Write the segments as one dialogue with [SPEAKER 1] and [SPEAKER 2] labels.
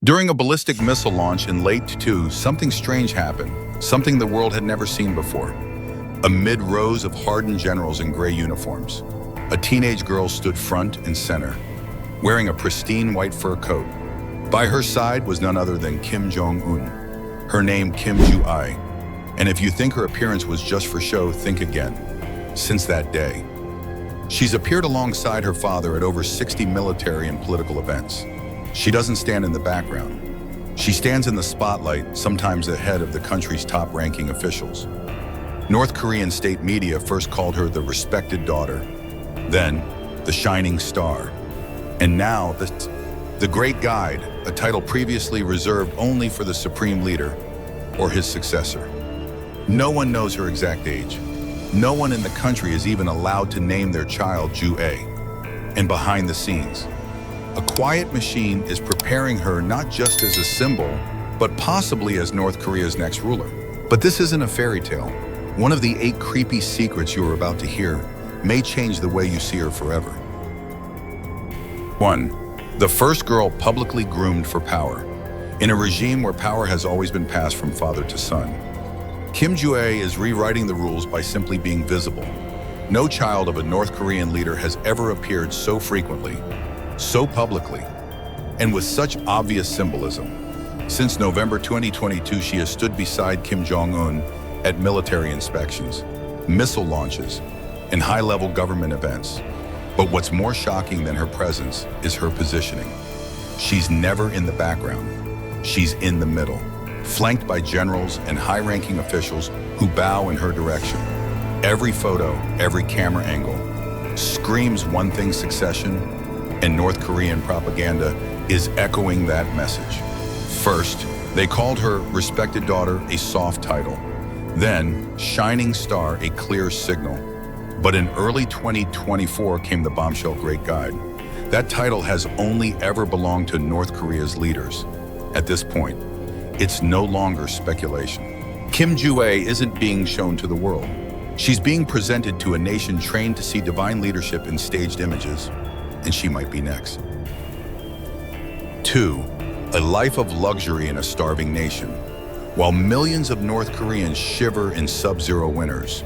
[SPEAKER 1] During a ballistic missile launch in late 2022, something strange happened, something the world had never seen before. Amid rows of hardened generals in gray uniforms, a teenage girl stood front and center, wearing a pristine white fur coat. By her side was none other than Jong Un, her name Kim Ju-ai. And if you think her appearance was just for show, think again. Since that day, she's appeared alongside her father at over 60 military and political events. She doesn't stand in the background. She stands in the spotlight, sometimes ahead of the country's top-ranking officials. North Korean state media first called her the respected daughter, then the shining star, and now the great guide, a title previously reserved only for the supreme leader or his successor. No one knows her exact age. No one in the country is even allowed to name their child Ju-ae. And behind the scenes, a quiet machine is preparing her not just as a symbol, but possibly as North Korea's next ruler. But this isn't a fairy tale. One of the 8 creepy secrets you are about to hear may change the way you see her forever. 1. The first girl publicly groomed for power. In a regime where power has always been passed from father to son, Kim Ju-ae is rewriting the rules by simply being visible. No child of a North Korean leader has ever appeared so frequently, so publicly, and with such obvious symbolism. Since November 2022, she has stood beside Kim Jong Un at military inspections, missile launches, and high-level government events. But what's more shocking than her presence is her positioning. She's never in the background. She's in the middle, flanked by generals and high-ranking officials who bow in her direction. Every photo, every camera angle screams one thing: succession, and North Korean propaganda is echoing that message. First, they called her respected daughter a soft title. Then, shining star, a clear signal. But in early 2024 came the bombshell great guide. That title has only ever belonged to North Korea's leaders. At this point, it's no longer speculation. Kim Ju-ae isn't being shown to the world. She's being presented to a nation trained to see divine leadership in staged images, and she might be next. 2. A life of luxury in a starving nation. While millions of North Koreans shiver in sub-zero winters,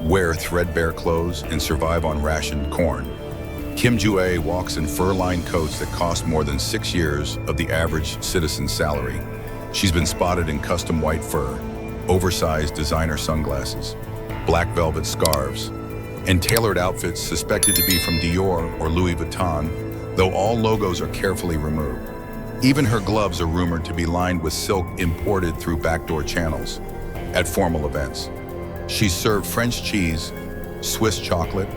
[SPEAKER 1] wear threadbare clothes, and survive on rationed corn, Kim Ju-ae walks in fur-lined coats that cost more than 6 years of the average citizen's salary. She's been spotted in custom white fur, oversized designer sunglasses, black velvet scarves, and tailored outfits suspected to be from Dior or Louis Vuitton, though all logos are carefully removed. Even her gloves are rumored to be lined with silk imported through backdoor channels. At formal events, she's served French cheese, Swiss chocolate,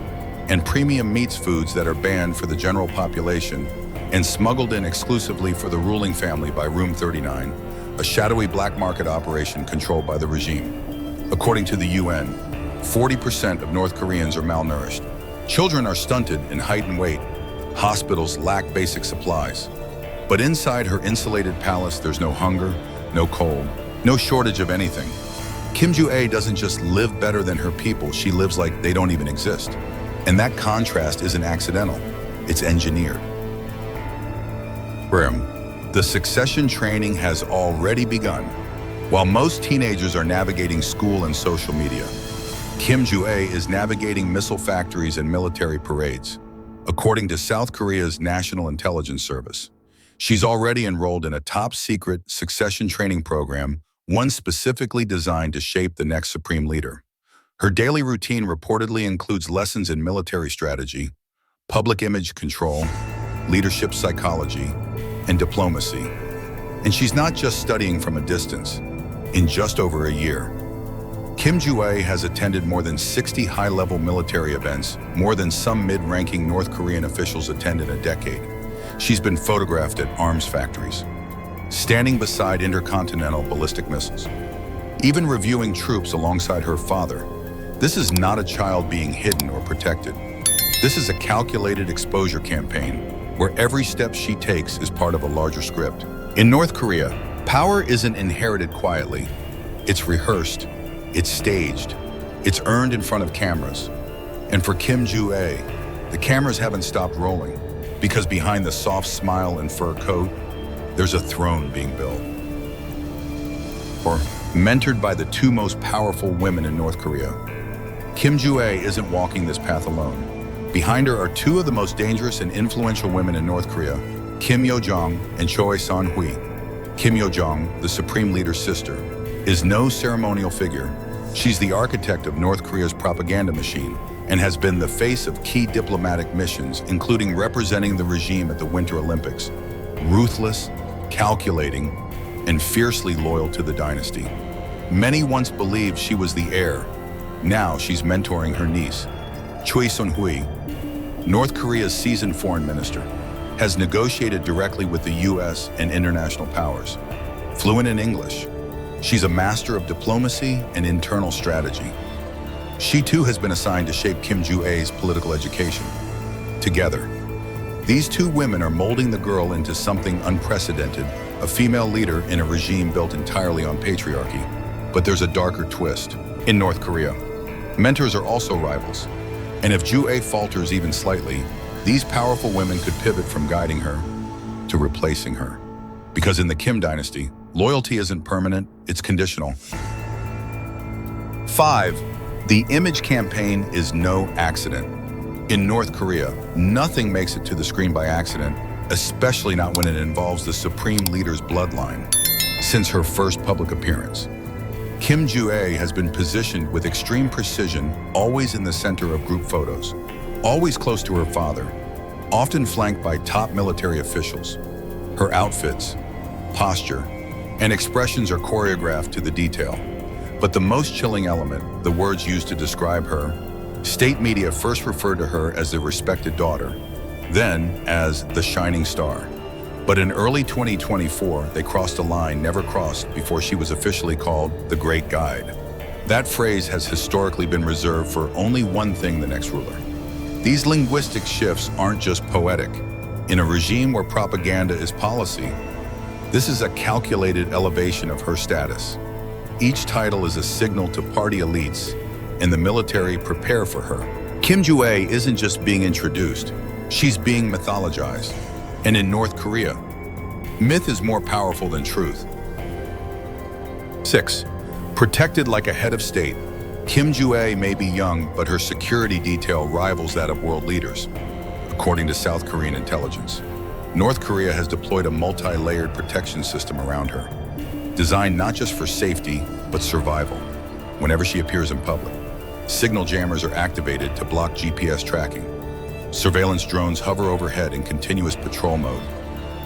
[SPEAKER 1] and premium meats foods that are banned for the general population and smuggled in exclusively for the ruling family by Room 39, a shadowy black market operation controlled by the regime. According to the UN, 40% of North Koreans are malnourished. Children are stunted in height and weight. Hospitals lack basic supplies. But inside her insulated palace, there's no hunger, no cold, no shortage of anything. Kim Ju-ae doesn't just live better than her people, she lives like they don't even exist. And that contrast isn't accidental, it's engineered. The succession training has already begun. While most teenagers are navigating school and social media, Kim Ju-ae is navigating missile factories and military parades. According to South Korea's National Intelligence Service, she's already enrolled in a top-secret succession training program, one specifically designed to shape the next supreme leader. Her daily routine reportedly includes lessons in military strategy, public image control, leadership psychology, and diplomacy. And she's not just studying from a distance. In just over a year, Kim Ju-ae has attended more than 60 high-level military events, more than some mid-ranking North Korean officials attend in a decade. She's been photographed at arms factories, standing beside intercontinental ballistic missiles, even reviewing troops alongside her father. This is not a child being hidden or protected. This is a calculated exposure campaign where every step she takes is part of a larger script. In North Korea, power isn't inherited quietly. It's rehearsed, it's staged, it's earned in front of cameras. And for Kim Ju-ae, the cameras haven't stopped rolling, because behind the soft smile and fur coat, there's a throne being built. Or mentored by the two most powerful women in North Korea. Kim Joo-ae isn't walking this path alone. Behind her are two of the most dangerous and influential women in North Korea, Kim Yo-jong and Choi Son-hui. Kim Yo-jong, the supreme leader's sister, is no ceremonial figure. She's the architect of North Korea's propaganda machine and has been the face of key diplomatic missions, including representing the regime at the Winter Olympics. Ruthless, calculating, and fiercely loyal to the dynasty. Many once believed she was the heir. Now she's mentoring her niece. Choi Son-hui, North Korea's seasoned foreign minister, has negotiated directly with the US and international powers. Fluent in English, she's a master of diplomacy and internal strategy. She too has been assigned to shape Kim Joo-ae's political education. Together, these two women are molding the girl into something unprecedented, a female leader in a regime built entirely on patriarchy. But there's a darker twist. In North Korea, mentors are also rivals. And if Joo-ae falters even slightly, these powerful women could pivot from guiding her to replacing her. Because in the Kim dynasty, loyalty isn't permanent, it's conditional. 5. The image campaign is no accident. In North Korea, nothing makes it to the screen by accident, especially not when it involves the supreme leader's bloodline. Since her first public appearance, Kim Joo-ae has been positioned with extreme precision, always in the center of group photos, always close to her father, often flanked by top military officials. Her outfits, posture, and expressions are choreographed to the detail. But the most chilling element, the words used to describe her, state media first referred to her as the respected daughter, then as the shining star. But in early 2024, they crossed a line never crossed before she was officially called the Great Guide. That phrase has historically been reserved for only one thing: the next ruler. These linguistic shifts aren't just poetic. In a regime where propaganda is policy, this is a calculated elevation of her status. Each title is a signal to party elites, and the military prepare for her. Kim Joo-ae isn't just being introduced, she's being mythologized. And in North Korea, myth is more powerful than truth. 6. Protected like a head of state, Kim Joo-ae may be young, but her security detail rivals that of world leaders, according to South Korean intelligence. North Korea has deployed a multi-layered protection system around her, designed not just for safety, but survival. Whenever she appears in public, signal jammers are activated to block GPS tracking. Surveillance drones hover overhead in continuous patrol mode.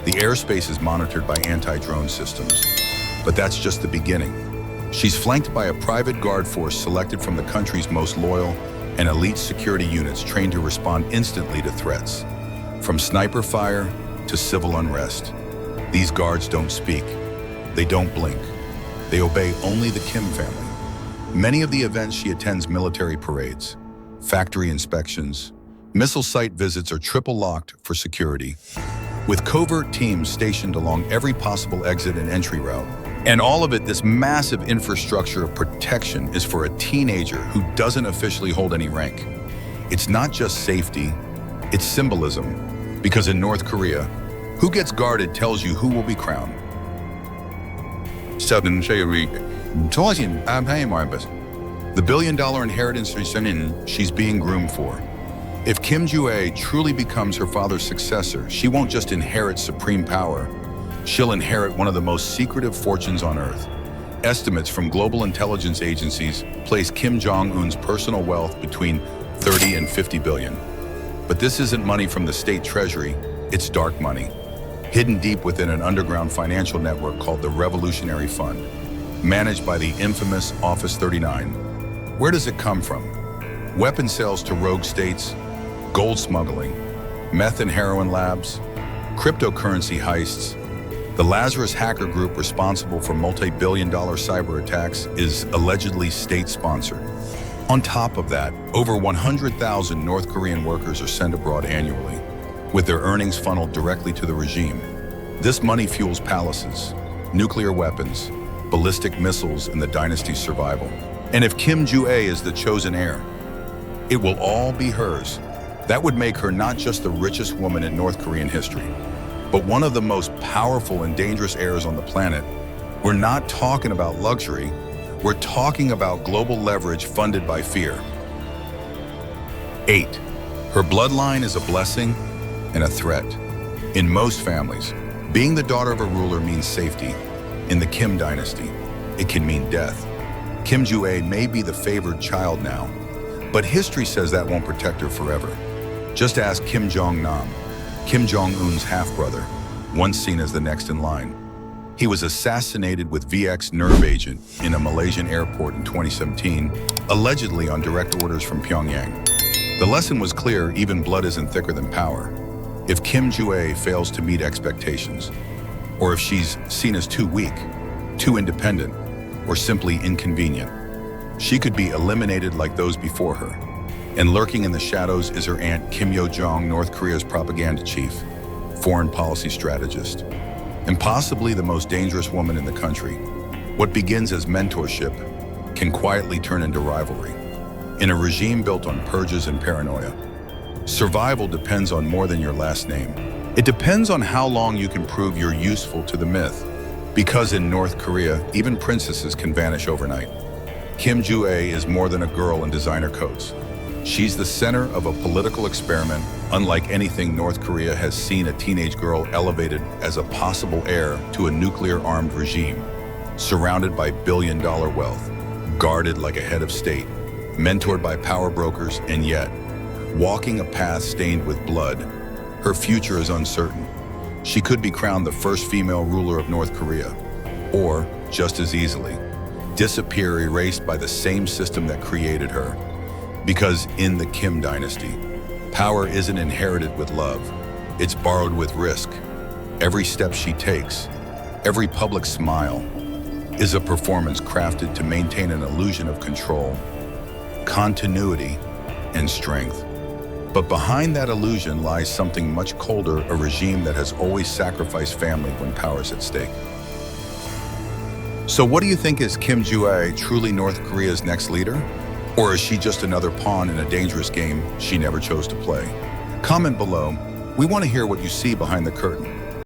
[SPEAKER 1] The airspace is monitored by anti-drone systems. But that's just the beginning. She's flanked by a private guard force selected from the country's most loyal and elite security units trained to respond instantly to threats. From sniper fire to civil unrest, these guards don't speak. They don't blink. They obey only the Kim family. Many of the events she attends: military parades, factory inspections, missile site visits are triple locked for security, with covert teams stationed along every possible exit and entry route. And all of it, this massive infrastructure of protection, is for a teenager who doesn't officially hold any rank. It's not just safety, it's symbolism. Because in North Korea, who gets guarded tells you who will be crowned. The billion-dollar inheritance she's being groomed for. If Kim Joo-ae truly becomes her father's successor, she won't just inherit supreme power, she'll inherit one of the most secretive fortunes on Earth. Estimates from global intelligence agencies place Kim Jong Un's personal wealth between 30 and 50 billion. But this isn't money from the state treasury, it's dark money, hidden deep within an underground financial network called the Revolutionary Fund, managed by the infamous Office 39. Where does it come from? Weapon sales to rogue states, gold smuggling, meth and heroin labs, cryptocurrency heists. The Lazarus hacker group responsible for multi-billion-dollar cyber attacks is allegedly state-sponsored. On top of that, over 100,000 North Korean workers are sent abroad annually, with their earnings funneled directly to the regime. This money fuels palaces, nuclear weapons, ballistic missiles, and the dynasty's survival. And if Kim Joo-ae is the chosen heir, it will all be hers. That would make her not just the richest woman in North Korean history, but one of the most powerful and dangerous heirs on the planet. We're not talking about luxury, we're talking about global leverage funded by fear. 8. Her bloodline is a blessing and a threat. In most families, being the daughter of a ruler means safety. In the Kim dynasty, it can mean death. Kim Joo-ae may be the favored child now, but history says that won't protect her forever. Just ask Kim Jong-nam, Kim Jong Un's half-brother, once seen as the next in line. He was assassinated with VX nerve agent in a Malaysian airport in 2017, allegedly on direct orders from Pyongyang. The lesson was clear: even blood isn't thicker than power. If Kim Joo-ae fails to meet expectations, or if she's seen as too weak, too independent, or simply inconvenient, she could be eliminated like those before her. And lurking in the shadows is her aunt Kim Yo-jong, North Korea's propaganda chief, foreign policy strategist, and possibly the most dangerous woman in the country. What begins as mentorship can quietly turn into rivalry. In a regime built on purges and paranoia, survival depends on more than your last name. It depends on how long you can prove you're useful to the myth. Because in North Korea, even princesses can vanish overnight. Kim Joo-ae is more than a girl in designer coats. She's the center of a political experiment unlike anything North Korea has seen. A teenage girl elevated as a possible heir to a nuclear-armed regime, surrounded by billion-dollar wealth, guarded like a head of state, mentored by power brokers, and yet, walking a path stained with blood. Her future is uncertain. She could be crowned the first female ruler of North Korea, or, just as easily, disappear, erased by the same system that created her. Because in the Kim dynasty, power isn't inherited with love, it's borrowed with risk. Every step she takes, every public smile, is a performance crafted to maintain an illusion of control, continuity, and strength. But behind that illusion lies something much colder, a regime that has always sacrificed family when power's at stake. So what do you think? Is Kim Joo-ae truly North Korea's next leader? Or is she just another pawn in a dangerous game she never chose to play? Comment below. We want to hear what you see behind the curtain.